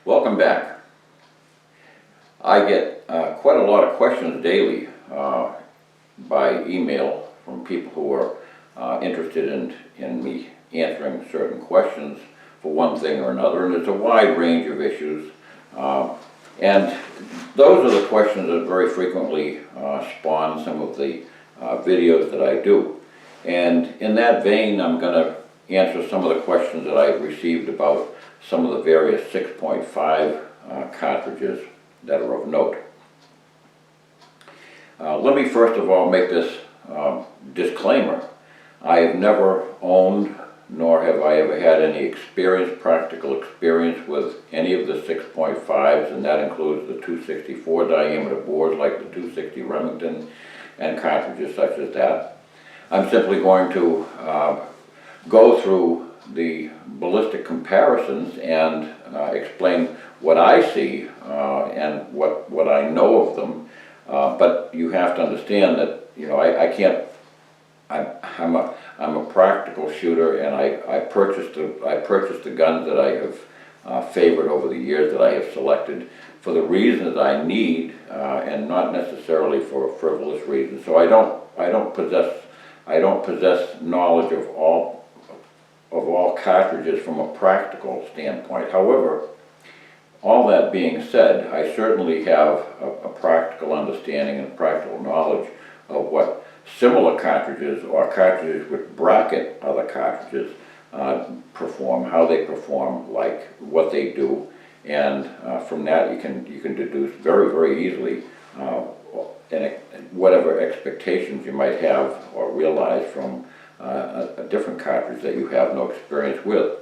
Welcome back. I get quite a lot of questions daily by email from people who are interested in me answering certain questions for one thing or another, and it's a wide range of issues. And those are the questions that very frequently spawn some of the videos that I do. And in that vein, I'm going to answer some of the questions that I've received about some of the various 6.5 cartridges that are of note. Let me first of all make this disclaimer. I have never owned, nor have I ever had any practical experience with any of the 6.5s, and that includes the 264 diameter boards like the 260 Remington and cartridges such as that. I'm simply going to go through the ballistic comparisons and explain what I see and what I know of them. But you have to understand that, you know, I can't. I'm a practical shooter, and I purchased the guns that I have favored over the years, that I have selected for the reasons I need, and not necessarily for frivolous reasons. So I don't possess knowledge of all cartridges from a practical standpoint. However, all that being said, I certainly have a practical understanding and practical knowledge of what similar cartridges or cartridges which bracket other cartridges perform, how they perform, like what they do, and from that you can deduce very, very easily whatever expectations you might have or realize from a different cartridge that you have no experience with.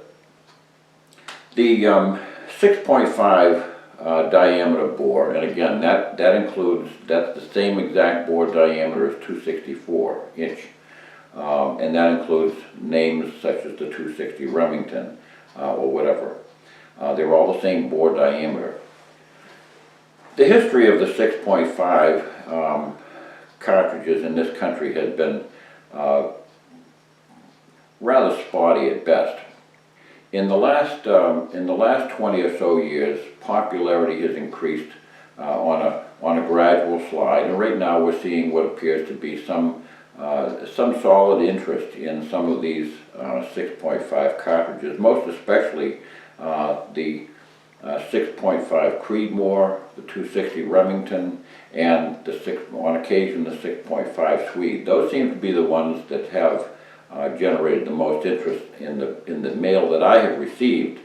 The 6.5 diameter bore, and again that's the same exact bore diameter as 264 inch, and that includes names such as the 260 Remington or whatever. They're all the same bore diameter. The history of the 6.5 cartridges in this country has been rather spotty at best. In the last 20 or so years, popularity has increased on a gradual slide, and right now we're seeing what appears to be some solid interest in some of these 6.5 cartridges, most especially the 6.5 Creedmoor, the 260 Remington, and on occasion the 6.5 Swede. Those seem to be the ones that have generated the most interest in the mail that I have received.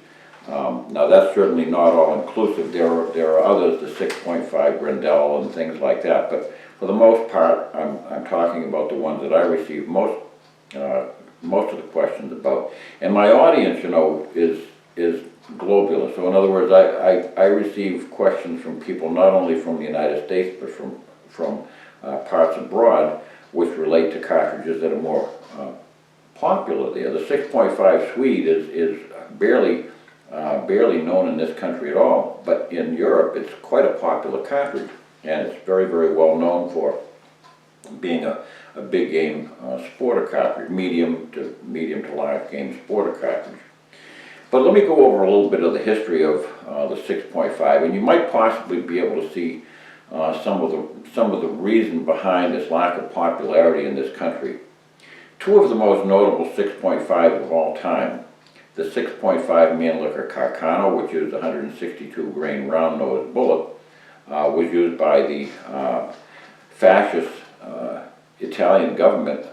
Now that's certainly not all inclusive. There are others, the 6.5 Grendel and things like that. But for the most part, I'm talking about the ones that I receive most of the questions about. And my audience, you know, is globular. So in other words, I receive questions from people not only from the United States but from parts abroad, which relate to cartridges that are more popular there. The 6.5 Swede is barely known in this country at all, but in Europe it's quite a popular cartridge, and it's very, very well known for being a big game sporter cartridge, medium to large game sporter cartridge. But let me go over a little bit of the history of the 6.5, and you might possibly be able to see some of the reason behind this lack of popularity in this country. Two of the most notable 6.5s of all time, the 6.5 Mannlicher Carcano, which is a 162 grain round nose bullet, was used by the fascist Italian government,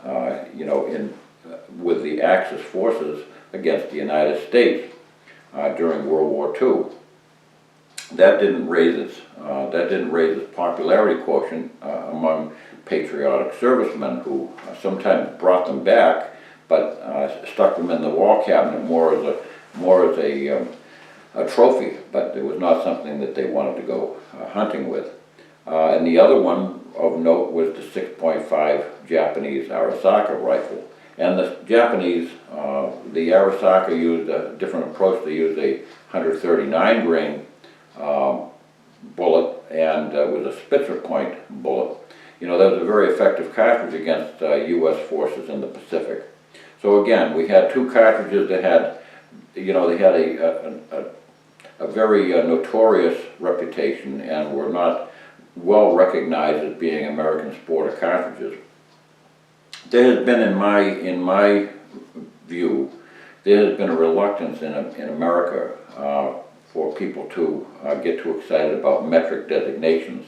with the Axis forces against the United States during World War II. That didn't raise its popularity quotient among patriotic servicemen, who sometimes brought them back, but stuck them in the wall cabinet more as a trophy. But it was not something that they wanted to go hunting with. And the other one of note was the 6.5 Japanese Arisaka rifle. And the Japanese, the Arisaka used a different approach. They used a 139 grain bullet, and with a Spitzer point bullet. You know, that was a very effective cartridge against U.S. forces in the Pacific. So again, we had two cartridges that had, you know, they had a very notorious reputation and were not well recognized as being American sporter cartridges. There has been, in my view, there has been a reluctance in America for people to get too excited about metric designations.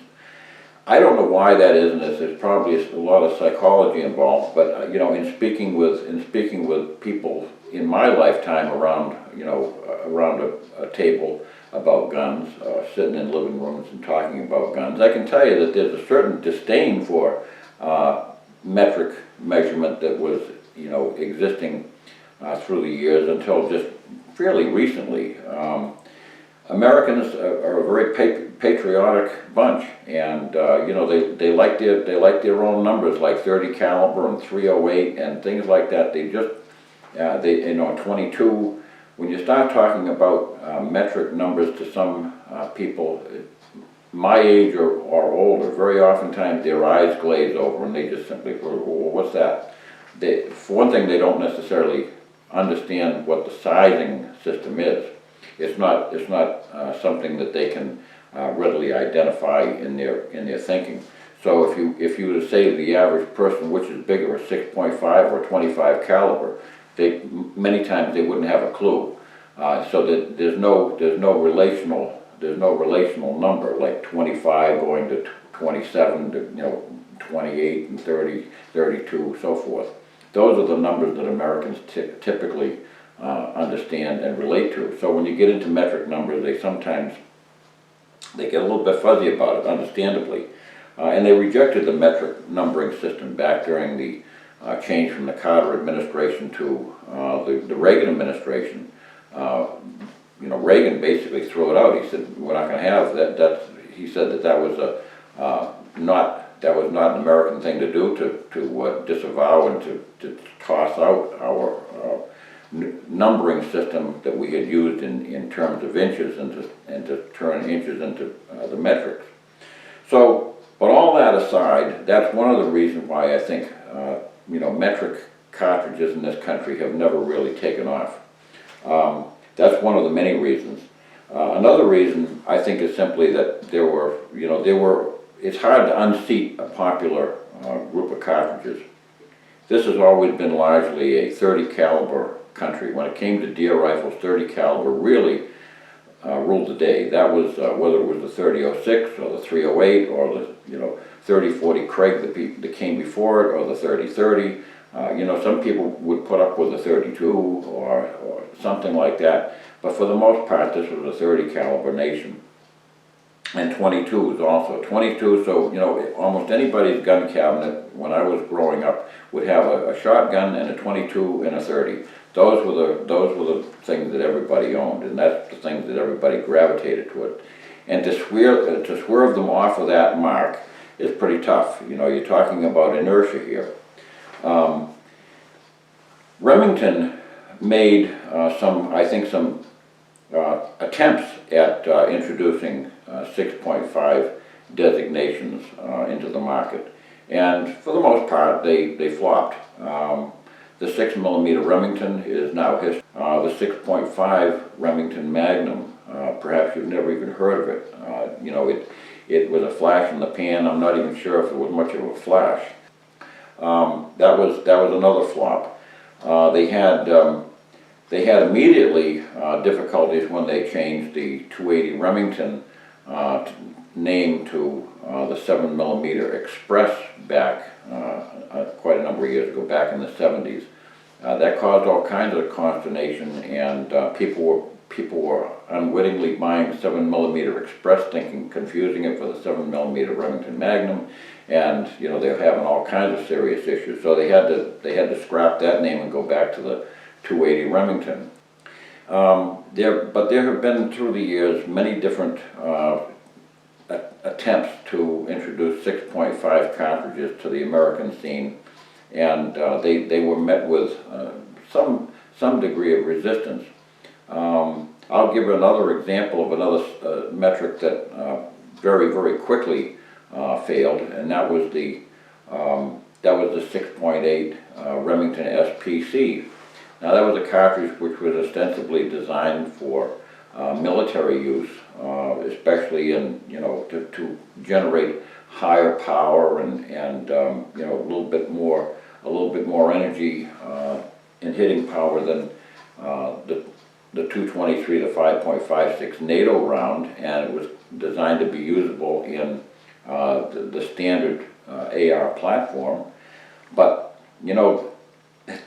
I don't know why that is, and there's probably a lot of psychology involved. But you know, in speaking with people in my lifetime around around a table about guns, sitting in living rooms and talking about guns, I can tell you that there's a certain disdain for metric measurement that was existing through the years until just fairly recently. Americans are a very patriotic bunch, and they like their own numbers, like 30 caliber and 308 and things like that. They just 22. When you start talking about metric numbers to some people my age or older, very oftentimes their eyes glaze over and they just simply go, well, what's that? For one thing, they don't necessarily understand what the sizing system is. It's not something that they can readily identify in their thinking. So if you were to say to the average person which is bigger, a 6.5 or 25 caliber, many times they wouldn't have a clue. So that there's no relational number like 25 going to 27 to 28 and 30, 32, so forth. Those are the numbers that Americans typically understand and relate to. So when you get into metric numbers, they get a little bit fuzzy about it, understandably. And they rejected the metric numbering system back during the change from the Carter administration to the Reagan administration. Reagan basically threw it out. He said, we're not going to have that. He said that was not an American thing to do, to disavow and to toss out our numbering system that we had used in terms of inches and to turn inches into the metrics. So, but all that aside, that's one of the reasons why I think metric cartridges in this country have never really taken off. That's one of the many reasons. Another reason I think is simply that it's hard to unseat a popular group of cartridges. This has always been largely a 30 caliber country. When it came to deer rifles, 30 caliber really ruled the day. That was whether it was the 3006 or the 308 or the 3040 Craig that came before it, or the 3030. Some people would put up with a 32 or something like that, but for the most part, this was a 30 caliber nation. And 22s also. 22, so almost anybody's gun cabinet when I was growing up would have a shotgun and a 22 and a 30. Those were the things that everybody owned, and that's the things that everybody gravitated to it. And to swerve them off of that mark is pretty tough. You're talking about inertia here. Remington made some attempts at introducing 6.5 designations into the market, and for the most part they flopped. The 6mm Remington is now history. The 6.5 Remington Magnum, perhaps you've never even heard of it. It was a flash in the pan. I'm not even sure if it was much of a flash. That was another flop. They had immediately difficulties when they changed the 280 Remington name to the 7mm Express back quite a number of years ago, back in the 70s. That caused all kinds of consternation, and people were unwittingly buying 7mm Express, confusing it for the 7mm Remington Magnum, and they were having all kinds of serious issues. So they had to scrap that name and go back to the 280 Remington. But there have been through the years many different attempts to introduce 6.5 cartridges to the American scene, and they were met with some degree of resistance. I'll give another example of another metric that very, very quickly failed, and that was the 6.8 Remington SPC. Now that was a cartridge which was ostensibly designed for military use, especially in, to generate higher power and a little bit more energy in hitting power than the 223, the 5.56 NATO round, and it was designed to be usable in the standard AR platform. But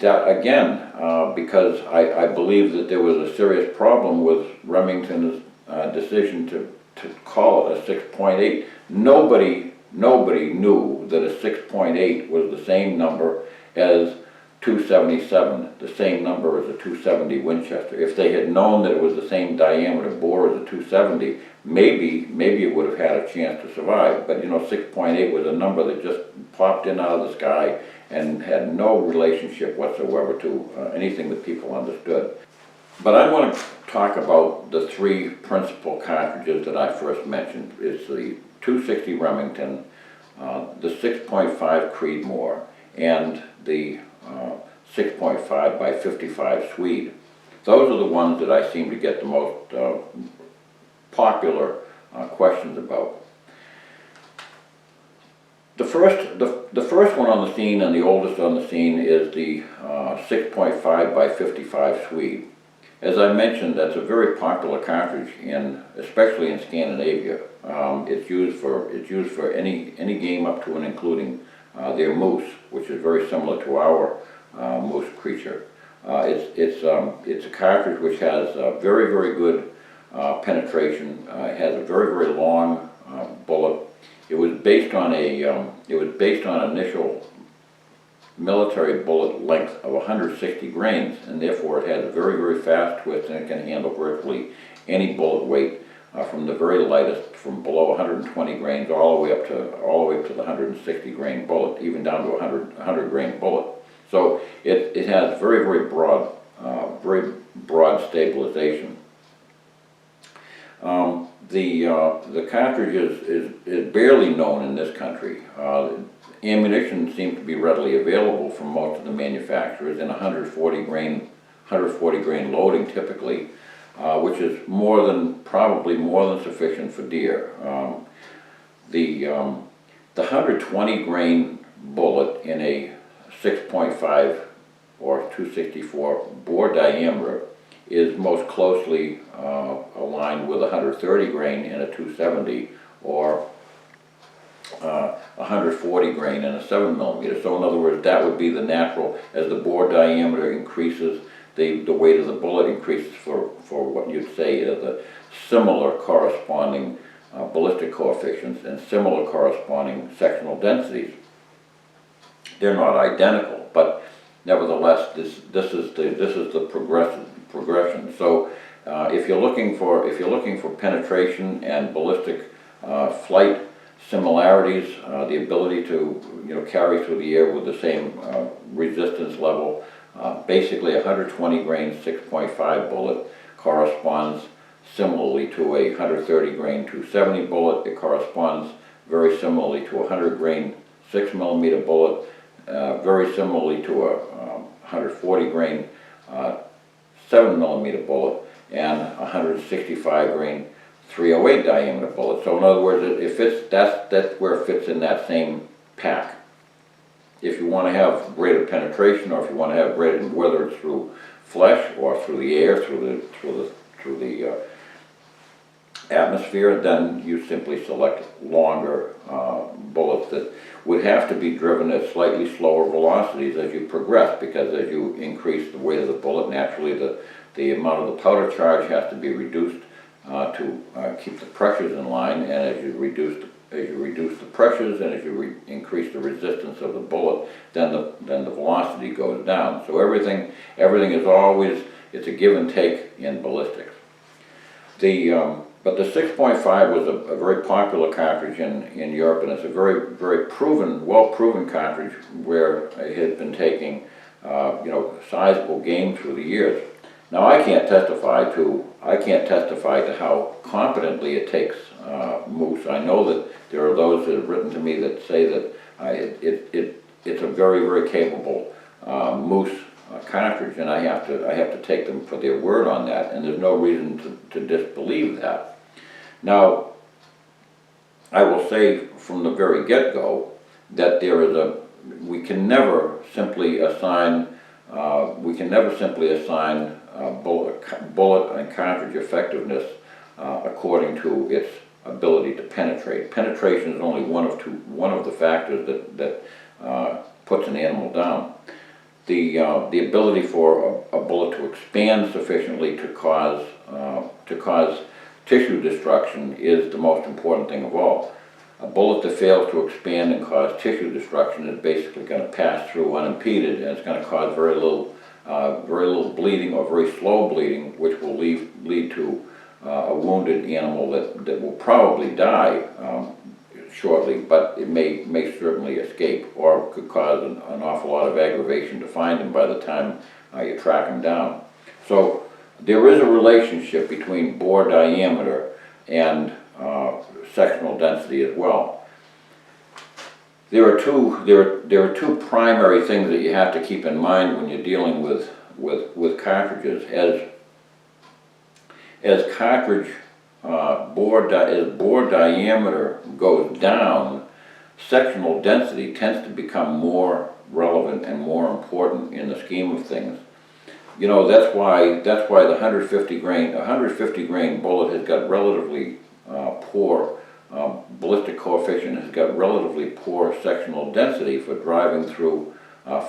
that again, because I believe that there was a serious problem with Remington's decision to call it a 6.8. Nobody knew that a 6.8 was the same number as 277, the same number as a 270 Winchester. If they had known that it was the same diameter bore as a 270, maybe it would have had a chance to survive. But 6.8 was a number that just popped in out of the sky and had no relationship whatsoever to anything that people understood. But I want to talk about the three principal cartridges that I first mentioned. It's the 260 Remington, the 6.5 Creedmoor, and the 6.5 by 55 Swede. Those are the ones that I seem to get the most popular questions about. The first one on the scene and the oldest on the scene is the 6.5 by 55 Swede. As I mentioned, that's a very popular cartridge especially in Scandinavia. It's used for any game up to and including their moose, which is very similar to our moose creature. It's a cartridge which has very, very good penetration. It has a very, very long bullet. It was based on initial military bullet length of 160 grains, and therefore it has a very, very fast twist, and it can handle virtually any bullet weight from the very lightest, from below 120 grains all the way up to the 160 grain bullet, even down to a 100 grain bullet. So it has very, very broad stabilization. The cartridge is barely known in this country. Ammunition seems to be readily available from most of the manufacturers in 140 grain loading typically, which is probably more than sufficient for deer. The 120 grain bullet in a 6.5 or 264 bore diameter is most closely aligned with 130 grain in a 270 or 140 grain in a 7 millimeter. So in other words, that would be the natural, as the bore diameter increases, the weight of the bullet increases for what you'd say are the similar corresponding ballistic coefficients and similar corresponding sectional densities. They're not identical, but nevertheless, this is the progression. So if you're looking for penetration and ballistic flight similarities, the ability to carry through the air with the same resistance level, basically a 120 grain 6.5 bullet corresponds similarly to a 130 grain 270 bullet. It corresponds very similarly to a 100 grain 6 millimeter bullet, very similarly to a 140 grain 7 millimeter bullet, and a 165 grain 308 diameter bullet. So in other words, that's where it fits in that same pack. If you want to have greater penetration, or if you want to have greater, whether it's through flesh or through the air, through the atmosphere, then you simply select longer bullets that would have to be driven at slightly slower velocities as you progress, because as you increase the weight of the bullet, naturally the amount of the powder charge has to be reduced to keep the pressures in line, and as you reduce the pressures and as you increase the resistance of the bullet, then the velocity goes down. So everything is always, it's a give and take in ballistics. But the 6.5 was a very popular cartridge in Europe, and it's a very, very well-proven cartridge where it has been taking, sizable game through the years. Now I can't testify to how competently it takes moose. I know that there are those that have written to me that say that it's a very, very capable moose cartridge, and I have to take them for their word on that, and there's no reason to disbelieve that. Now, I will say from the very get-go that we can never simply assign bullet and cartridge effectiveness according to its ability to penetrate. Penetration is only one of the factors that puts an animal down. The ability for a bullet to expand sufficiently to cause tissue destruction is the most important thing of all. A bullet that fails to expand and cause tissue destruction is basically going to pass through unimpeded, and it's going to cause very little bleeding or very slow bleeding, which will lead to a wounded animal that will probably die shortly, but it may certainly escape, or could cause an awful lot of aggravation to find him by the time you track him down. So there is a relationship between bore diameter and sectional density as well. There are two primary things that you have to keep in mind when you're dealing with cartridges. As cartridge bore diameter goes down, sectional density tends to become more relevant and more important in the scheme of things. You know, that's why the 150 grain bullet has got relatively poor ballistic coefficient, has got relatively poor sectional density for driving through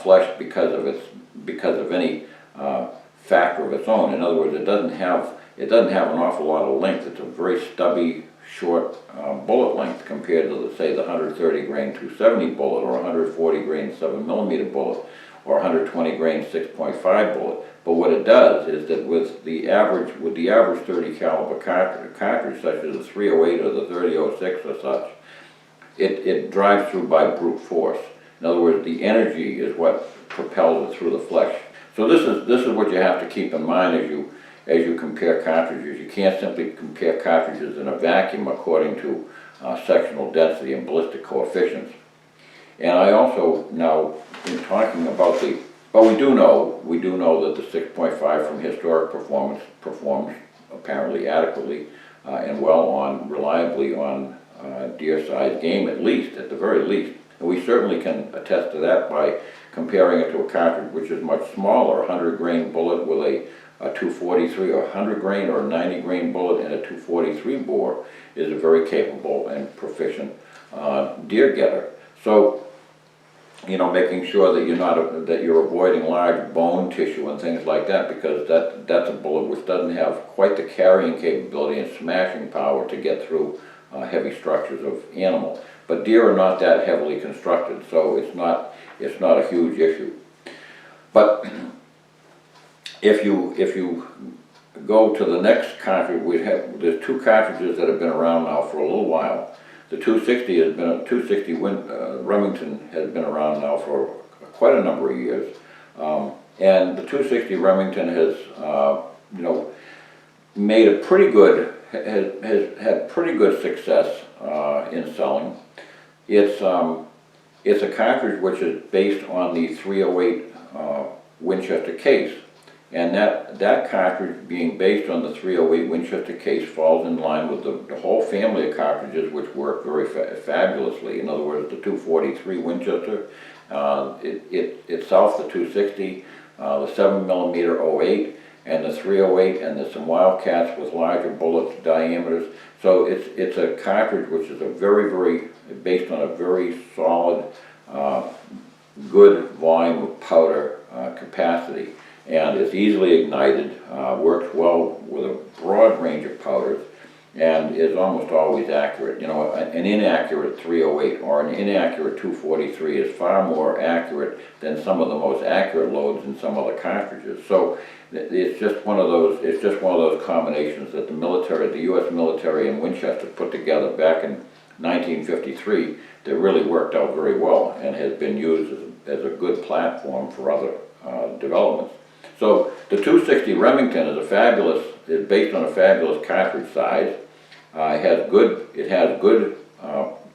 flesh because of any factor of its own. In other words, it doesn't have an awful lot of length. It's a very stubby, short bullet length compared to, let's say, the 130 grain 270 bullet, or 140 grain 7mm bullet, or 120 grain 6.5 bullet. But what it does is that with the average 30 caliber cartridge, such as the 308 or the 3006 or such, it drives through by brute force. In other words, the energy is what propels it through the flesh. So this is what you have to keep in mind as you compare cartridges. You can't simply compare cartridges in a vacuum according to sectional density and ballistic coefficients. And I also, now in talking about but we do know that the 6.5 from historic performance performs apparently adequately and reliably on deer-sized game, at the very least. And we certainly can attest to that by comparing it to a cartridge which is much smaller. A 100 grain bullet with a 243, or 100 grain or a 90 grain bullet and a 243 bore is a very capable and proficient deer getter. So, you know, making sure that you're avoiding large bone tissue and things like that, because that's a bullet which doesn't have quite the carrying capability and smashing power to get through heavy structures of animal. But deer are not that heavily constructed, so it's not a huge issue. But if you go to the next cartridge, there's two cartridges that have been around now for a little while. The 260 Remington has been around now for quite a number of years, and the 260 Remington has made a pretty good has had pretty good success in selling. It's a cartridge which is based on the 308 Winchester case. And that cartridge, being based on the 308 Winchester case, falls in line with the whole family of cartridges which work very fabulously. In other words, the 243 Winchester, itself the 260, the 7mm 08, and the 308, and there's some Wildcats with larger bullet diameters. So it's a cartridge which is based on a very solid, good volume of powder capacity. And it's easily ignited, works well with a broad range of powders, and is almost always accurate. You know, an inaccurate 308 or an inaccurate 243 is far more accurate than some of the most accurate loads in some other cartridges. So it's just one of those combinations that the U.S. military and Winchester put together back in 1953 that really worked out very well and has been used as a good platform for other developments. So the 260 Remington is based on a fabulous cartridge size. It has good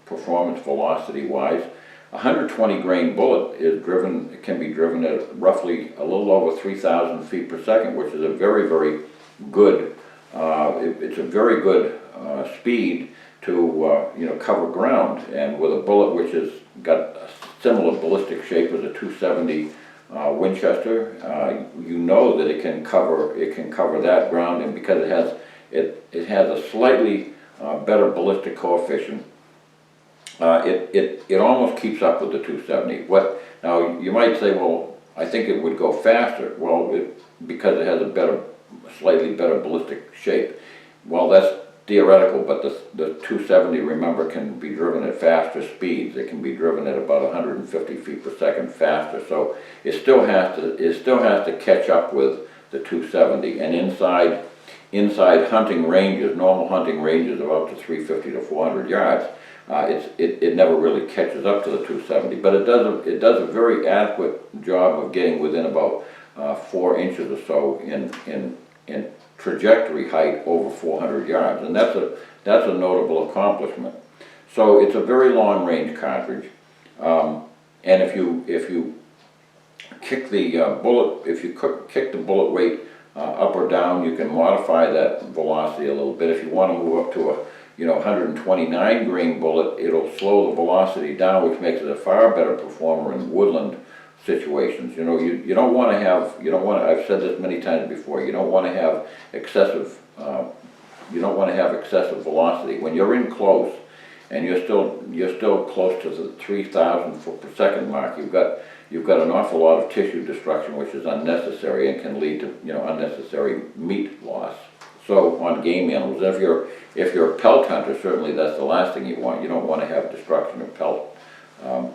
performance velocity-wise. 120 grain bullet is driven, it can be driven at roughly a little over 3,000 feet per second, which is a very, very good, it's a very good speed to cover ground. And with a bullet which has got a similar ballistic shape as a 270 Winchester, you know that it can cover that ground, and because it has a slightly better ballistic coefficient, it almost keeps up with the 270. Now you might say, well, I think it would go faster. Well, because it has a slightly better ballistic shape. Well, that's theoretical, but the 270, remember, can be driven at faster speeds. It can be driven at about 150 feet per second faster. So it still has to catch up with the 270. And inside hunting ranges, normal hunting ranges of up to 350 to 400 yards, it never really catches up to the 270. But it does a very adequate job of getting within about 4 inches or so in trajectory height over 400 yards, and that's a notable accomplishment. So it's a very long range cartridge, and if you kick the kick the bullet weight up or down, you can modify that velocity a little bit. If you want to move up to a 129 grain bullet, it'll slow the velocity down, which makes it a far better performer in woodland situations. You don't want to I've said this many times before, you don't want to have excessive velocity. When you're in close and you're still close to the 3,000 foot per second mark, you've got an awful lot of tissue destruction, which is unnecessary and can lead to unnecessary meat loss. So on game animals, if you're a pelt hunter, certainly that's the last thing you want. You don't want to have destruction of pelt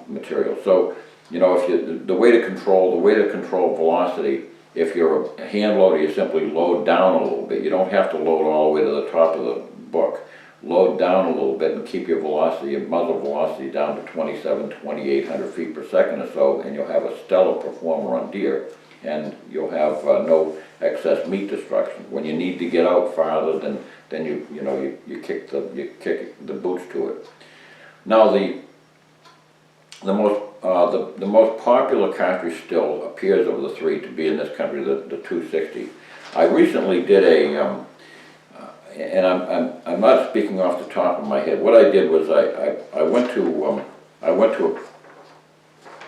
material. So if the way to control velocity, if you're a hand loader, you simply load down a little bit. You don't have to load all the way to the top of the book. Load down a little bit and keep your muzzle velocity down to 2,800 feet per second or so, and you'll have a stellar performer on deer, and you'll have no excess meat destruction. When you need to get out farther, then you kick the boots to it. Now the most popular cartridge still appears of the three to be in this country, the 260. I recently did and I'm not speaking off the top of my head. What I did was I went to a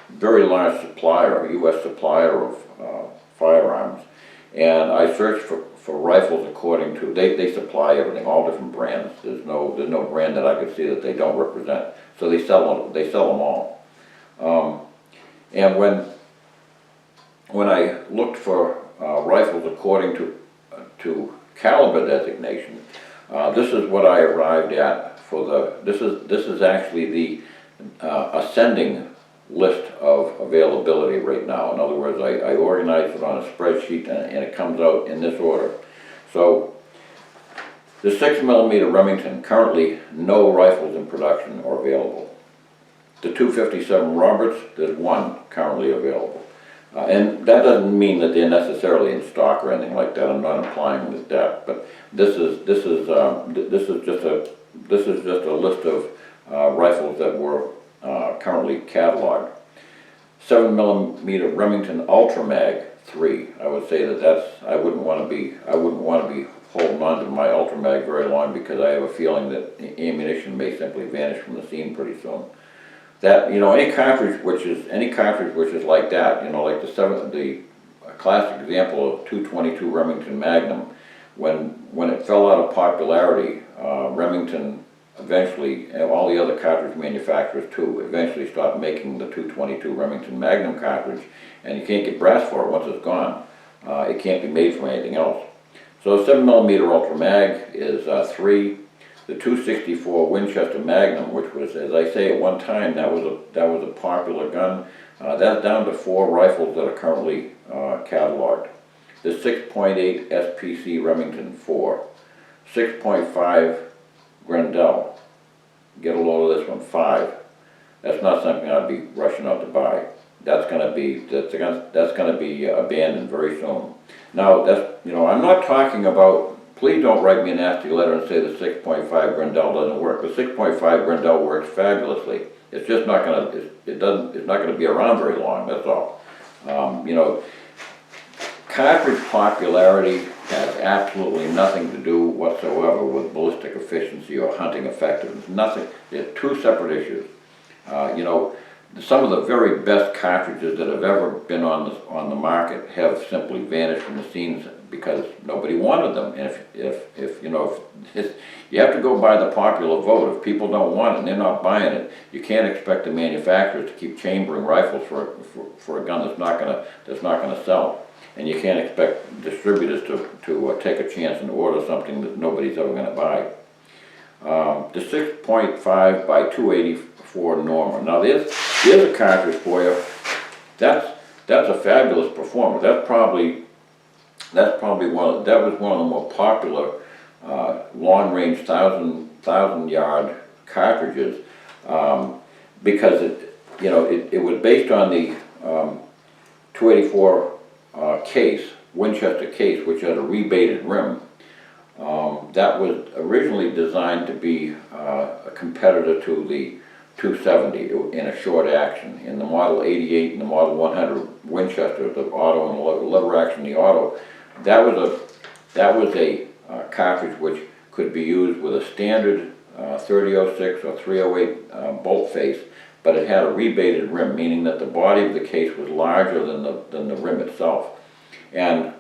very large supplier, a U.S. supplier of firearms, and I searched for rifles according to, they supply everything, all different brands. There's no brand that I could see that they don't represent. So they sell them all. And when I looked for rifles according to caliber designation, this is what I arrived at for this is actually the ascending list of availability right now. In other words, I organized it on a spreadsheet, and it comes out in this order. So the 6mm Remington, currently no rifles in production are available. The 257 Roberts, there's one currently available. And that doesn't mean that they're necessarily in stock or anything like that. I'm not implying that, but this is just a list of rifles that were currently cataloged. 7mm Remington Ultra Mag 3. I would say I wouldn't want to be holding on to my Ultra Mag very long, because I have a feeling that ammunition may simply vanish from the scene pretty soon. That any cartridge which is like that, like the classic example of 222 Remington Magnum, when it fell out of popularity, Remington eventually, and all the other cartridge manufacturers too, eventually stopped making the 222 Remington Magnum cartridge, and you can't get brass for it once it's gone. It can't be made from anything else. So 7mm Ultra Mag is 3. The 264 Winchester Magnum, which was, as I say, at one time that was a popular gun, that's down to 4 rifles that are currently cataloged. The 6.8 SPC Remington 4, 6.5 Grendel, get a load of this one, 5. That's not something I'd be rushing out to buy. That's going to be abandoned very soon. Now I'm not talking about please don't write me a nasty letter and say the 6.5 Grendel doesn't work. The 6.5 Grendel works fabulously. It's just not gonna, it's not gonna be around very long, that's all. You know, cartridge popularity has absolutely nothing to do whatsoever with ballistic efficiency or hunting effectiveness. Nothing. They're two separate issues. You know, some of the very best cartridges that have ever been on the market have simply vanished from the scenes because nobody wanted them. And if you know, if you have to go by the popular vote. If people don't want it and they're not buying it, you can't expect the manufacturers to keep chambering rifles for a gun that's not gonna sell. And you can't expect distributors to take a chance and order something that nobody's ever gonna buy. The 6.5 by 284 Norma. Now here's a cartridge for you. That's a fabulous performer. That was one of the more popular long-range thousand yard cartridges because it was based on the 284 case, Winchester case, which had a rebated rim. That was originally designed to be a competitor to the 270 in a short action. In the Model 88 and the Model 100 Winchester, the auto and the lever action, the auto, that was a cartridge which could be used with a standard 3006 or 308 bolt face, but it had a rebated rim, meaning that the body of the case was larger than the rim itself. And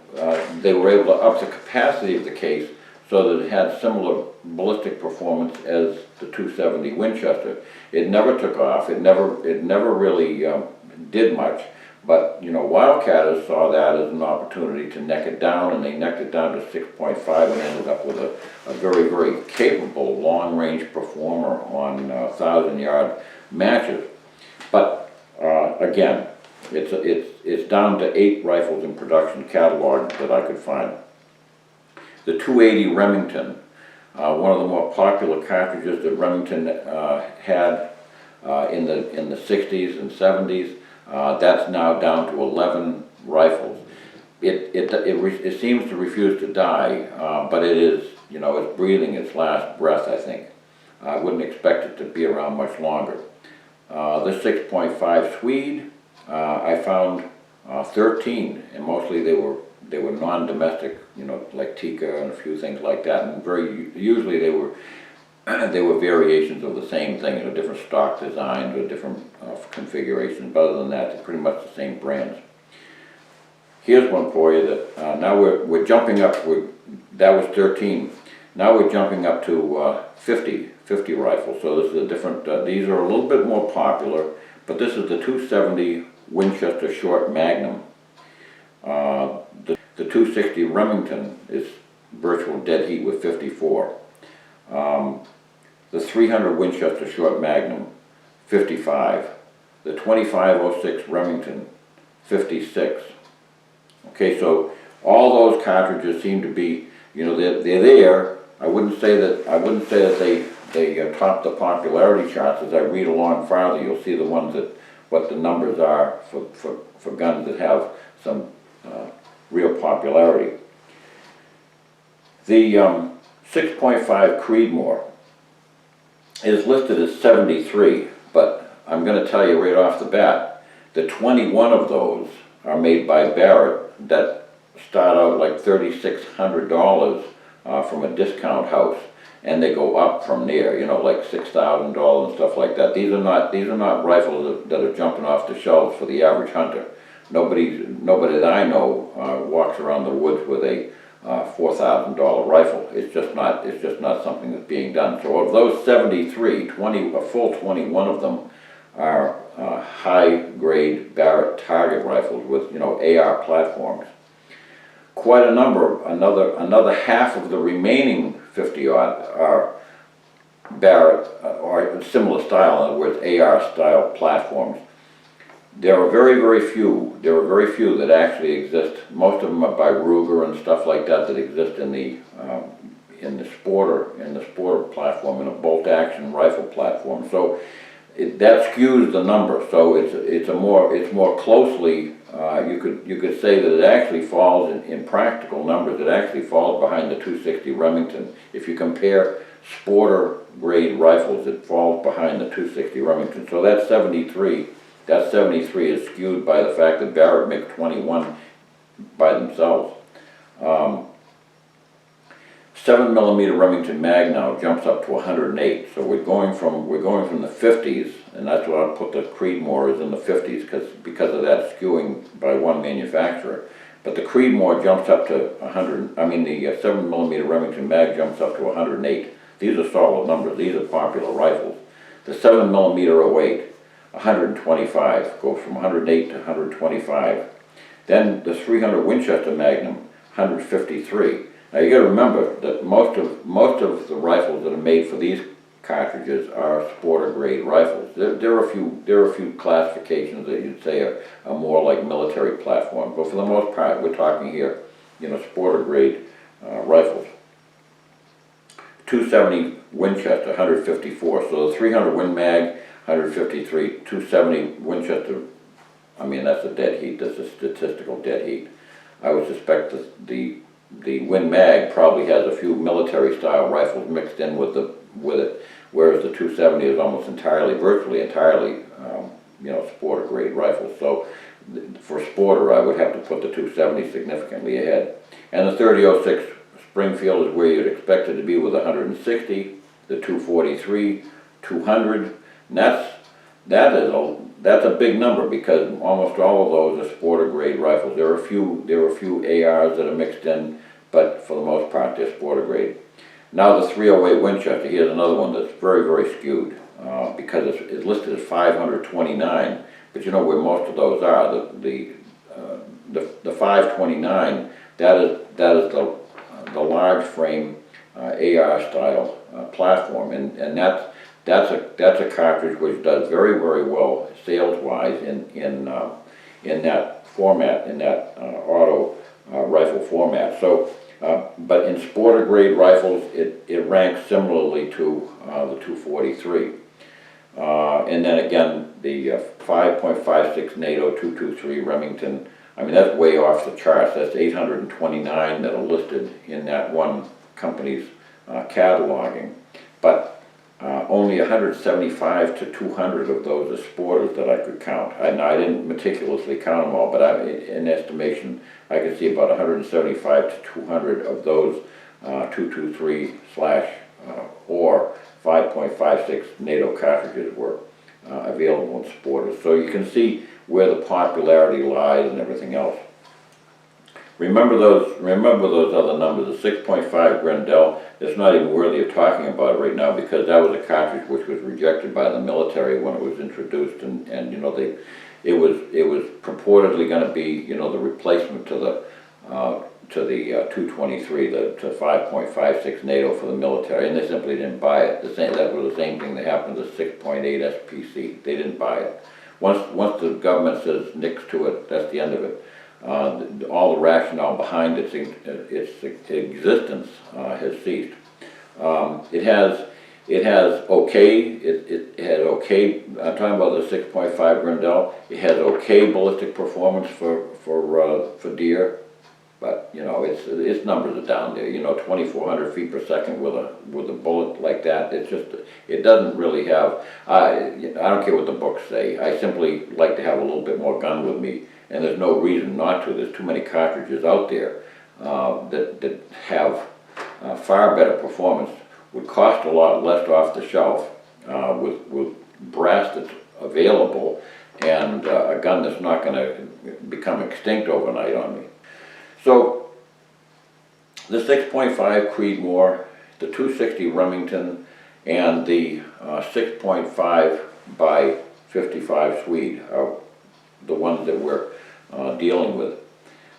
they were able to up the capacity of the case so that it had similar ballistic performance as the 270 Winchester. It never took off. It never really did much. But wildcatters saw that as an opportunity to neck it down, and they necked it down to 6.5 and ended up with a very, very capable long-range performer on 1,000-yard matches. But again, it's down to 8 rifles in production catalog that I could find. The 280 Remington, one of the more popular cartridges that Remington had in the 60s and 70s. That's now down to 11 rifles. It seems to refuse to die, but it is, it's breathing its last breath, I think. I wouldn't expect it to be around much longer. The 6.5 Swede, I found 13, and mostly they were non-domestic, like Tika and a few things like that, and usually they were variations of the same thing, different stock designs or different configurations, but other than that, they're pretty much the same brands. Here's one for you that now we're jumping up, that was 13, now we're jumping up to 50 rifles, so this is a different, these are a little bit more popular, but this is the 270 Winchester Short Magnum. The 260 Remington is virtual dead heat with 54. The 300 Winchester Short Magnum, 55. The 2506 Remington, 56. Okay, so all those cartridges seem to be, they're there. I wouldn't say that they top the popularity charts. As I read along farther, you'll see the ones what the numbers are for guns that have some real popularity. The 6.5 Creedmoor is listed as 73, but I'm going to tell you right off the bat, the 21 of those are made by Barrett that start out like $3,600 from a discount house, and they go up from there, like $6,000 and stuff like that. These are not rifles that are jumping off the shelves for the average hunter. Nobody that I know walks around the woods with a $4,000 rifle. It's just not something that's being done. So of those 73, a full 21 of them are high-grade Barrett target rifles with AR platforms. Quite a number, another half of the remaining 50-odd are Barrett or similar style, in other words, AR-style platforms. There are very few that actually exist. Most of them are by Ruger and stuff like that exist in the sporter platform, in a bolt-action rifle platform. So that skews the number. So it's more closely. You could say that it actually falls in practical numbers. It actually falls behind the 260 Remington. If you compare sporter grade rifles, it falls behind the 260 Remington. So that 73. That 73 is skewed by the fact that Barrett makes 21 by themselves. 7mm Remington mag now jumps up to 108. So we're going from the 50s, and that's why I put the Creedmoor is in the 50s because of that skewing by one manufacturer. But the Creedmoor jumps up to 100. I mean the 7mm Remington mag jumps up to 108. These are solid numbers. These are popular rifles. The 7mm 08, 125, goes from 108 to 125. Then the 300 Winchester Magnum, 153. Now you got to remember that most of the rifles that are made for these cartridges are sporter grade rifles. There are a few classifications that you'd say are more like military platforms, but for the most part, we're talking here, sporter grade rifles. 270 Winchester, 154. So the 300 Win Mag, 153. 270 Winchester. I mean, that's a dead heat. That's a statistical dead heat. I would suspect that the Win Mag probably has a few military style rifles mixed in with it, whereas the 270 is almost virtually entirely, sporter grade rifles. So for sporter, I would have to put the 270 significantly ahead. And the 3006 Springfield is where you'd expect it to be with 160, the 243, 200, and that's a big number because almost all of those are sporter grade rifles. There are a few ARs that are mixed in, but for the most part they're sporter grade. Now the 308 Winchester, here's another one that's very, very skewed because it's listed as 529, but you know where most of those are. The 529, that is the large frame AR style platform, and that's a cartridge which does very, very well sales wise in that format, in that auto rifle format. So, but in sporter grade rifles, it ranks similarly to the 243. And then again, the 5.56 NATO 223 Remington. I mean, that's way off the charts. That's 829 that are listed in that one company's cataloging, but only 175 to 200 of those are sporters that I could count. I didn't meticulously count them all, but in estimation, I could see about 175 to 200 of those 223 or 5.56 NATO cartridges were available in sporters. So you can see where the popularity lies and everything else. Remember those other numbers. The 6.5 Grendel, it's not even worthy of talking about it right now because that was a cartridge which was rejected by the military when it was introduced, and it was purportedly going to be the replacement to the 223, to 5.56 NATO for the military, and they simply didn't buy it. That was the same thing that happened to 6.8 SPC. They didn't buy it. Once the government says nix to it, that's the end of it. All the rationale behind its existence has ceased. It has okay. I'm talking about the 6.5 Grendel. It has okay ballistic performance for deer, but its numbers are down there. 2,400 feet per second with a bullet like that. It doesn't really have. I don't care what the books say. I simply like to have a little bit more gun with me. And there's no reason not to. There's too many cartridges out there that have far better performance, would cost a lot less off the shelf, with brass that's available, and a gun that's not going to become extinct overnight on me. So the 6.5 Creedmoor, the 260 Remington, and the 6.5 by 55 Swede are the ones that we're dealing with.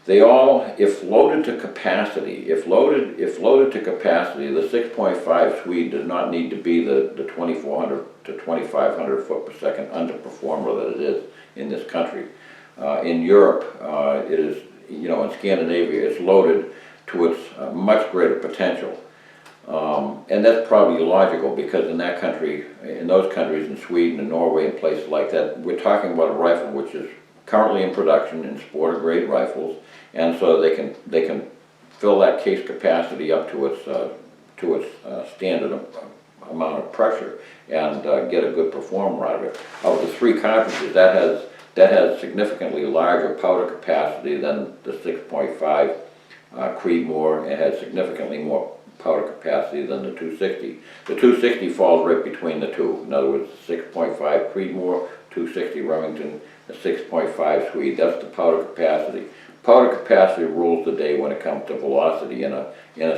They all, if loaded to capacity, the 6.5 Swede does not need to be the 2,400 to 2,500 foot per second underperformer that it is in this country. In Europe, it is, in Scandinavia, it's loaded to its much greater potential. And that's probably logical, because in that country, in those countries, in Sweden and Norway and places like that, we're talking about a rifle which is currently in production in sporter grade rifles, and so they can fill that case capacity up to its standard amount of pressure and get a good performer out of it. Of the 3 cartridges, that has significantly larger powder capacity than the 6.5 Creedmoor. It has significantly more powder capacity than the 260. The 260 falls right between the two. In other words, 6.5 Creedmoor, 260 Remington, the 6.5 Swede. That's the powder capacity. Powder capacity rules the day when it comes to velocity in a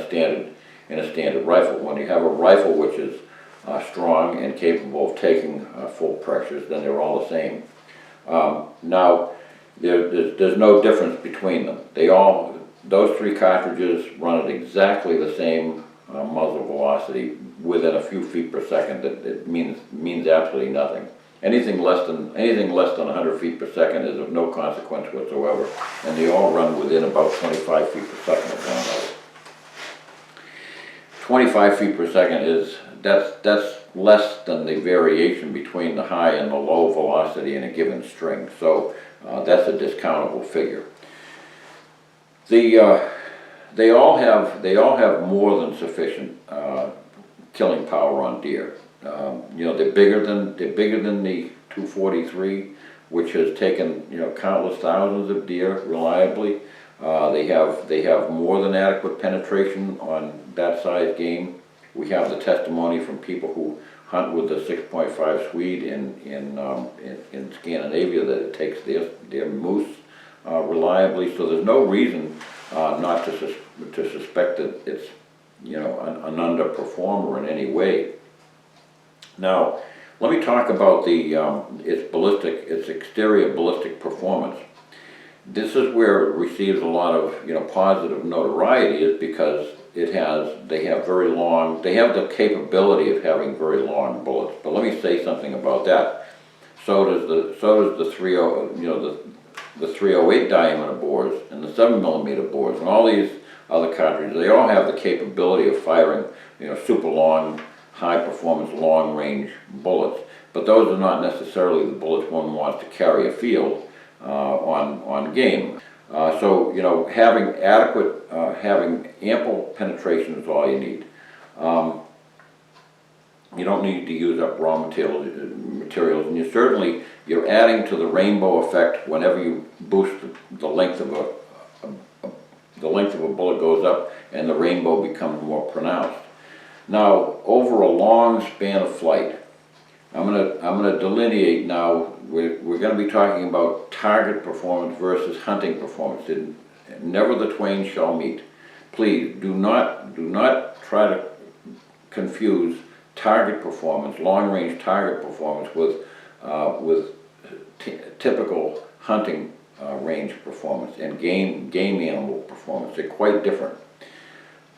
standard rifle. When you have a rifle which is strong and capable of taking full pressures, then they're all the same. Now, there's no difference between them. Those 3 cartridges run at exactly the same muzzle velocity within a few feet per second. It means absolutely nothing. Anything less than 100 feet per second is of no consequence whatsoever, and they all run within about 25 feet per second of one another. 25 feet per second that's less than the variation between the high and the low velocity in a given string. So that's a discountable figure. They all have more than sufficient killing power on deer. You know, they're bigger than the 243, which has taken, you know, countless thousands of deer reliably. They have more than adequate penetration on that size game. We have the testimony from people who hunt with the 6.5 Swede in Scandinavia that it takes their moose reliably. So there's no reason not to suspect that it's, you know, an underperformer in any way. Now, let me talk about its exterior ballistic performance. This is where it receives a lot of, you know, positive notoriety, is because they have the capability of having very long bullets. But let me say something about that. So does the 308 diameter bores and the 7mm bores and all these other cartridges. They all have the capability of firing, you know, super long, high performance, long range bullets. But those are not necessarily the bullets one wants to carry afield on game. So, you know, having ample penetration is all you need. You don't need to use up raw materials, and you're adding to the rainbow effect whenever you boost the length of a bullet goes up, and the rainbow becomes more pronounced. Now, over a long span of flight, I'm gonna delineate now. We're going to be talking about target performance versus hunting performance. Never the twain shall meet. Please do not try to confuse target performance, long-range target performance, with typical hunting range performance and game animal performance. They're quite different.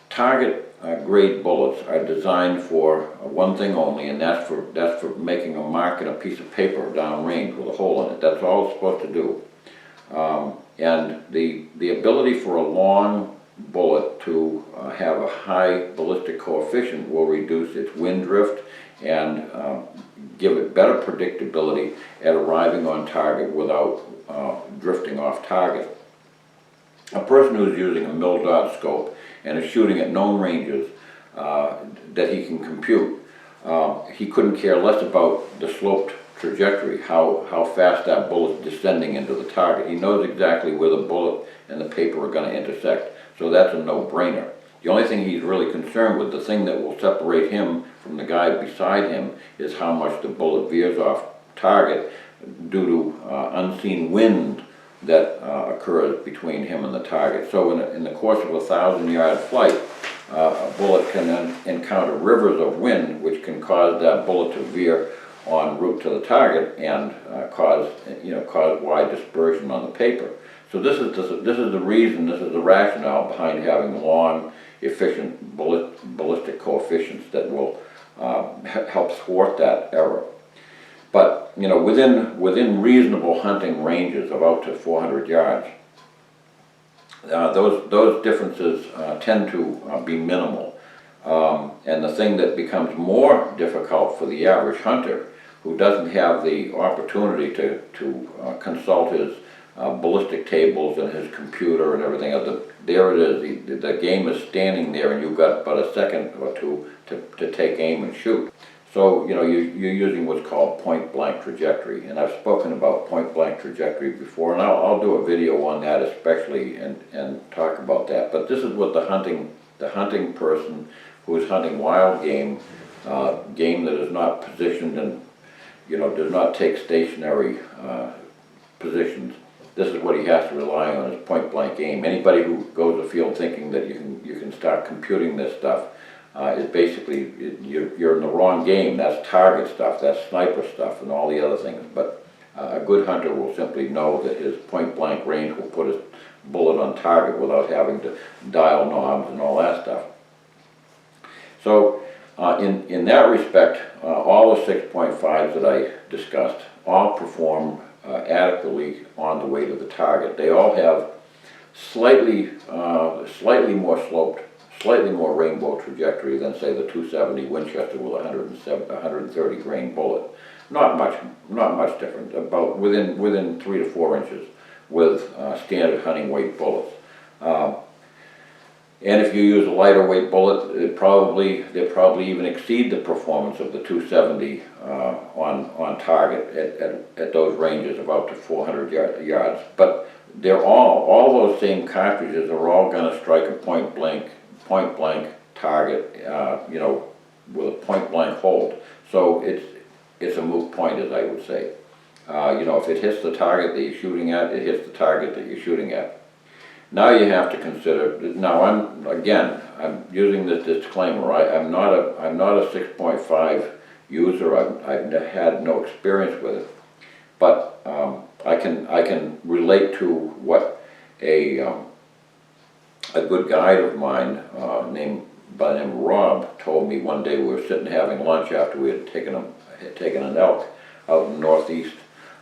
Target grade bullets are designed for one thing only, and that's for making a mark in a piece of paper downrange with a hole in it. That's all it's supposed to do. And the ability for a long bullet to have a high ballistic coefficient will reduce its wind drift and give it better predictability at arriving on target without drifting off target. A person who's using a mil-dot scope and is shooting at known ranges that he can compute, he couldn't care less about the sloped trajectory, how fast that bullet's descending into the target. He knows exactly where the bullet and the paper are going to intersect, so that's a no-brainer. The only thing he's really concerned with, the thing that will separate him from the guy beside him, is how much the bullet veers off target due to unseen wind that occurs between him and the target. So in the course of a 1,000-yard flight, a bullet can then encounter rivers of wind, which can cause that bullet to veer en route to the target and cause wide dispersion on the paper. So this is the reason, this is the rationale behind having long, efficient ballistic coefficients that will help thwart that error. But, you know, within reasonable hunting ranges of out to 400 yards, those differences tend to be minimal. And the thing that becomes more difficult for the average hunter, who doesn't have the opportunity to consult his ballistic tables and his computer and everything else, there it is, the game is standing there and you've got but a second or two to take aim and shoot. So, you know, you're using what's called point-blank trajectory, and I've spoken about point-blank trajectory before, and I'll do a video on that especially and talk about that. But this is what the hunting person who is hunting wild game, game that is not positioned and, you know, does not take stationary positions. This is what he has to rely on, is point-blank aim. Anybody who goes afield thinking that you can start computing this stuff is basically, you're in the wrong game. That's target stuff, that's sniper stuff, and all the other things. But a good hunter will simply know that his point-blank range will put his bullet on target without having to dial knobs and all that stuff. So in that respect, all the 6.5s that I discussed all perform adequately on the way to the target. They all have slightly more sloped, slightly more rainbow trajectory than, say, the 270 Winchester with a 130 grain bullet. Not much different. About within 3 to 4 inches with standard hunting weight bullets. And if you use a lighter weight bullet, they'll probably even exceed the performance of the 270 on target at those ranges of up to 400 yards. But they're all those same cartridges are all going to strike a point blank target, you know, with a point blank hold. So it's a moot point, as I would say. You know, if it hits the target that you're shooting at, it hits the target that you're shooting at. Now you have to consider. Now I'm using this disclaimer. I'm not a 6.5 user. I've had no experience with it, but I can relate to what a good guide of mine by the name of Rob told me one day. We were sitting having lunch after we had taken an elk out in northeast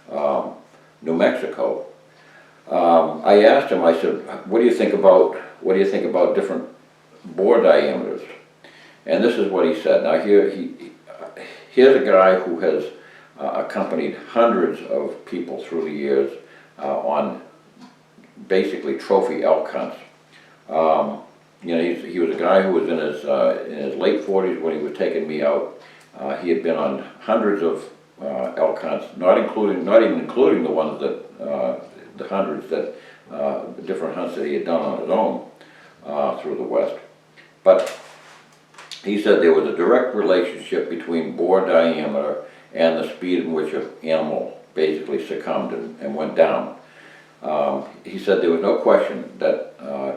New Mexico. I asked him, I said, what do you think about different bore diameters? And this is what he said. Now here's a guy who has accompanied hundreds of people through the years on basically trophy elk hunts. You know, he was a guy who was in his late 40s when he was taking me out. He had been on hundreds of elk hunts, not even including the ones that the hundreds that the different hunts that he had done on his own through the West. But he said there was a direct relationship between bore diameter and the speed in which an animal basically succumbed and went down. He said there was no question that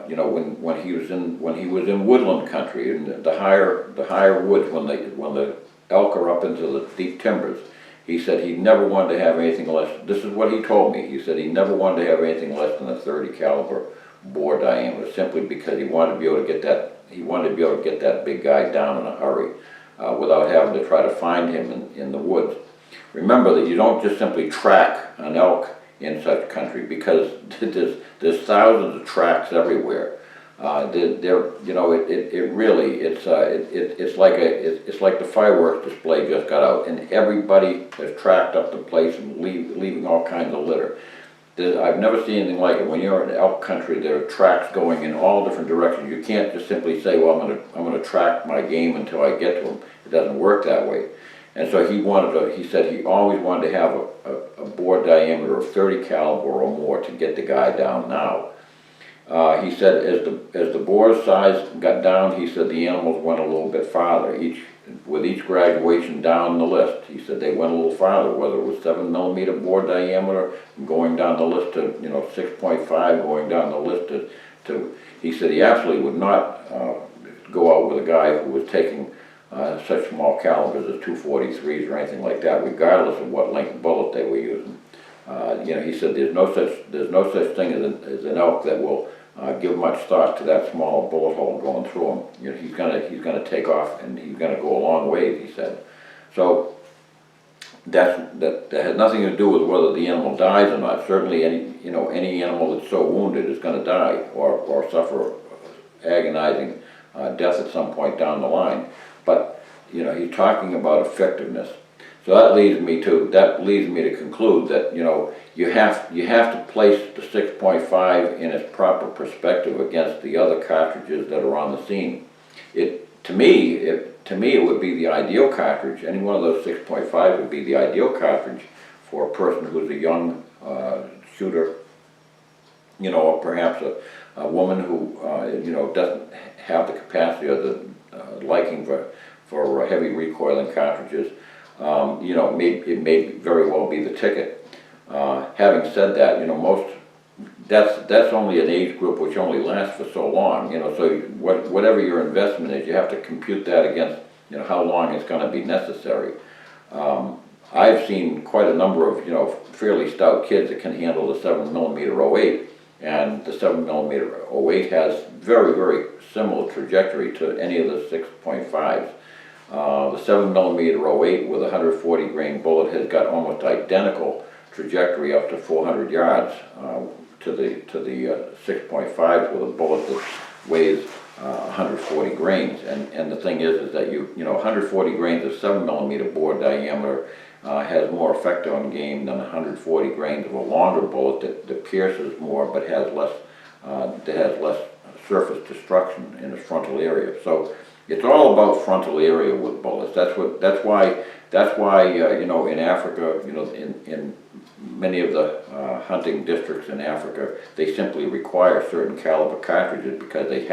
you know, when he was in woodland country, in the higher woods, when the elk are up into the deep timbers, he said he never wanted to have anything less. This is what he told me. He said he never wanted to have anything less than a 30 caliber bore diameter, simply because he wanted to be able to get that. He wanted to be able to get that big guy down in a hurry without having to try to find him in the woods. Remember that you don't just simply track an elk in such country, because there's thousands of tracks everywhere. You know, it's like the fireworks display just got out, and everybody has tracked up the place and leaving all kinds of litter. I've never seen anything like it. When you're in elk country, there are tracks going in all different directions. You can't just simply say, well, I'm going to track my game until I get to him. It doesn't work that way. And so he said he always wanted to have a bore diameter of 30 caliber or more to get the guy down now. He said as the bore's size got down, he said the animals went a little bit farther. With each graduation down the list, he said they went a little farther, whether it was 7mm bore diameter, going down the list to, you know, 6.5, going down the list to he said he absolutely would not go out with a guy who was taking such small calibers as 243s or anything like that, regardless of what length bullet they were using. You know, he said there's no such thing as an elk that will give much thought to that small bullet hole going through him. You know, he's gonna take off and he's gonna go a long way, he said. So that has nothing to do with whether the animal dies or not. Certainly any animal that's so wounded is going to die or suffer agonizing death at some point down the line. But, you know, he's talking about effectiveness. So that leads me to conclude that, you know, you have to place the 6.5 in its proper perspective against the other cartridges that are on the scene. To me, it would be the ideal cartridge. Any one of those 6.5 would be the ideal cartridge for a person who's a young shooter, you know, or perhaps a woman who, you know, doesn't have the capacity or the liking for heavy recoiling cartridges. You know, it may very well be the ticket. Having said that, you know, that's only an age group which only lasts for so long, you know, so whatever your investment is, you have to compute that against, you know, how long it's going to be necessary. I've seen quite a number of, you know, fairly stout kids that can handle the 7mm 08, and the 7mm 08 has very, very similar trajectory to any of the 6.5s. The 7mm 08 with a 140 grain bullet has got almost identical trajectory up to 400 yards to the 6.5s with a bullet that weighs 140 grains. And the thing is that you know 140 grains of 7mm bore diameter has more effect on game than 140 grains of a longer bullet that pierces more but has less surface destruction in the frontal area. So it's all about frontal area with bullets. That's why you know, in Africa, you know, in many of the hunting districts in Africa, they simply require certain caliber cartridges because they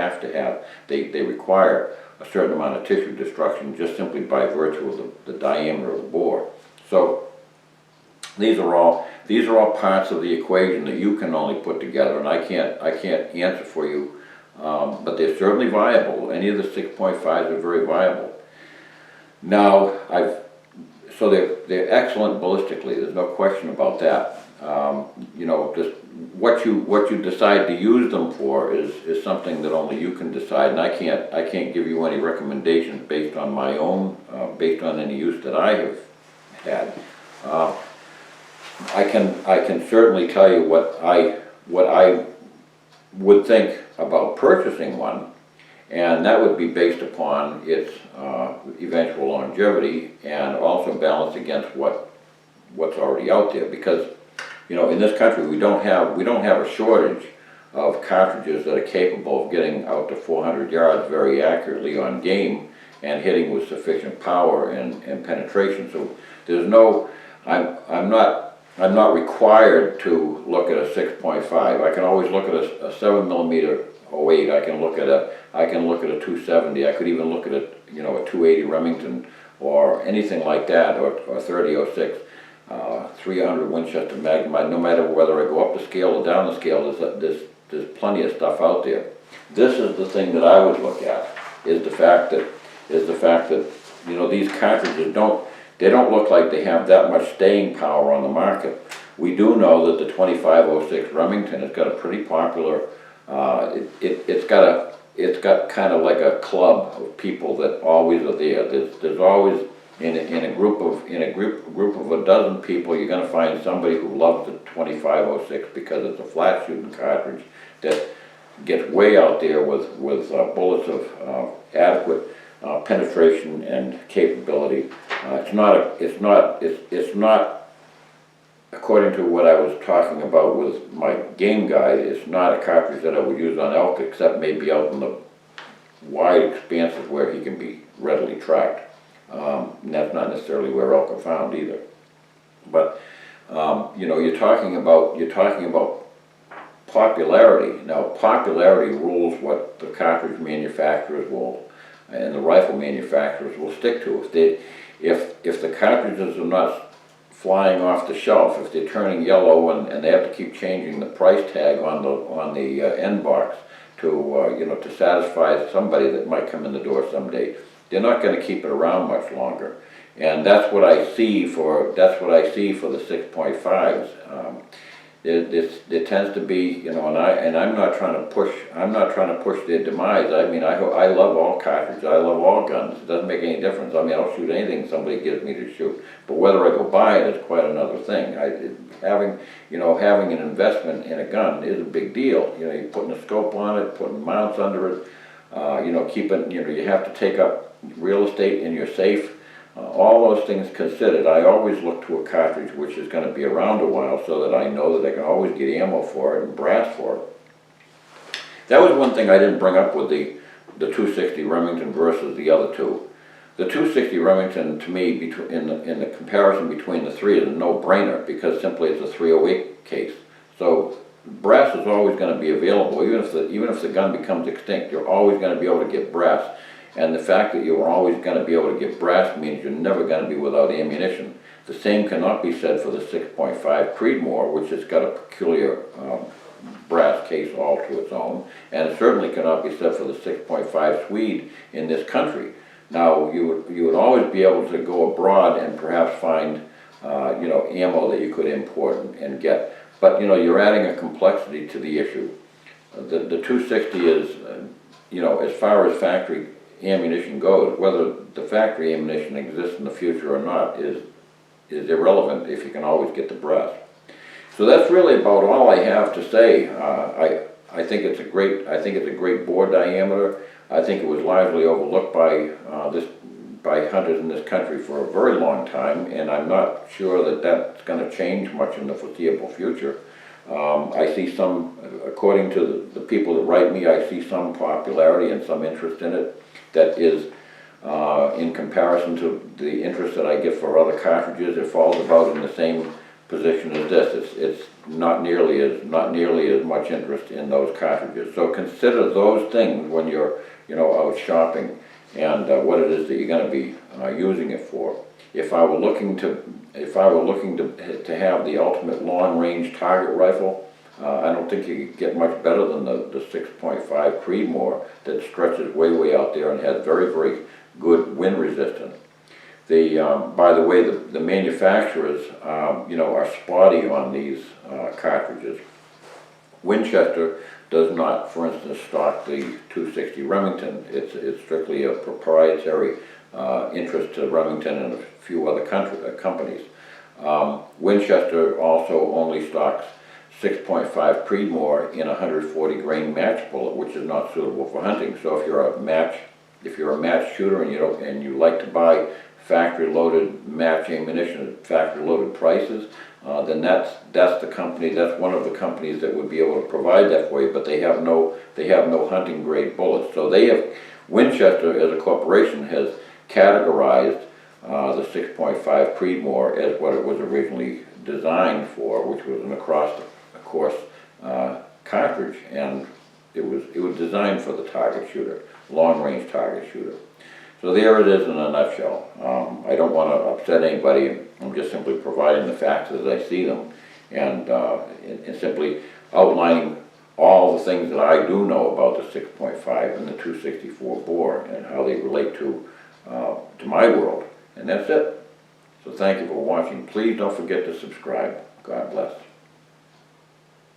require a certain amount of tissue destruction just simply by virtue of the diameter of the bore. So these are all parts of the equation that you can only put together, and I can't answer for you. But they're certainly viable. Any of the 6.5s are very viable. Now, so they're excellent ballistically. There's no question about that. You know, just what you decide to use them for is something that only you can decide, and I can't give you any recommendations based on my own, based on any use that I have had. I can certainly tell you what I would think about purchasing one, and that would be based upon its eventual longevity and also balanced against what's already out there. Because, you know, in this country we don't have a shortage of cartridges that are capable of getting out to 400 yards very accurately on game and hitting with sufficient power and penetration. So there's no, I'm not required to look at a 6.5. I can always look at a 7mm 08. I can look at a 270. I could even look at a 280 Remington or anything like that, or 30-06, 300 Winchester Magnum. No matter whether I go up the scale or down the scale, there's plenty of stuff out there. This is the thing that I would look at, is the fact that you know, these cartridges don't look like they have that much staying power on the market. We do know that the 2506 Remington has got a pretty popular, it's got kind of like a club of people that always are there. There's always, in a group of a dozen people, you're going to find somebody who loves the 2506 because it's a flat shooting cartridge that gets way out there with bullets of adequate penetration and capability. It's not, according to what I was talking about with my game guide, it's not a cartridge that I would use on elk, except maybe out in the wide expanses where he can be readily tracked. And that's not necessarily where elk are found either. But you know, you're talking about popularity. Now, popularity rules what the cartridge manufacturers will, and the rifle manufacturers will stick to. If the cartridges are not flying off the shelf, if they're turning yellow and they have to keep changing the price tag on the end box to you know, to satisfy somebody that might come in the door someday, they're not going to keep it around much longer. And that's what I see for the 6.5s. There tends to be, you know, and I'm not trying to push their demise. I mean, I love all cartridges. I love all guns. It doesn't make any difference. I mean, I'll shoot anything somebody gives me to shoot. But whether I go buy it is quite another thing. Having an investment in a gun is a big deal. You know, you're putting a scope on it, putting mounts under it. keep it, you have to take up real estate in your safe. All those things considered, I always look to a cartridge which is going to be around a while so that I know that I can always get ammo for it and brass for it. That was one thing I didn't bring up with the 260 Remington versus the other two. The 260 Remington, to me, in the comparison between the three, is a no-brainer because simply it's a 308 case. So brass is always going to be available, even if the gun becomes extinct. You're always going to be able to get brass. And the fact that you're always going to be able to get brass means you're never going to be without ammunition. The same cannot be said for the 6.5 Creedmoor, which has got a peculiar brass case all to its own, and it certainly cannot be said for the 6.5 Swede in this country. Now, you would always be able to go abroad and perhaps find, ammo that you could import and get. But, you're adding a complexity to the issue. The 260 is, as far as factory ammunition goes, whether the factory ammunition exists in the future or not is irrelevant if you can always get the brass. So that's really about all I have to say. I think it's a great bore diameter. I think it was largely overlooked by hunters in this country for a very long time, and I'm not sure that that's going to change much in the foreseeable future. I see some, according to the people that write me, I see some popularity and some interest in it that is, in comparison to the interest that I get for other cartridges, it falls about in the same position as this. It's not nearly as much interest in those cartridges. So consider those things when you're out shopping and what it is that you're going to be using it for. If I were looking to have the ultimate long-range target rifle, I don't think you could get much better than the 6.5 Creedmoor that stretches way out there and has very good wind resistance. By the way, the manufacturers, are spotty on these cartridges. Winchester does not, for instance, stock the 260 Remington. It's strictly a proprietary interest to Remington and a few other companies. Winchester also only stocks 6.5 Creedmoor in a 140 grain match bullet, which is not suitable for hunting. So if you're a match shooter and you like to buy factory-loaded match ammunition at factory-loaded prices, then that's the company. That's one of the companies that would be able to provide that for you. But they have no hunting grade bullets. So Winchester as a corporation has categorized the 6.5 Creedmoor as what it was originally designed for, which was an across-the-course cartridge, and it was designed for the target shooter, long-range target shooter. So there it is in a nutshell. I don't want to upset anybody. I'm just simply providing the facts as I see them, and simply outlining all the things that I do know about the 6.5 and the 264 bore and how they relate to my world. And that's it. So thank you for watching. Please don't forget to subscribe. God bless.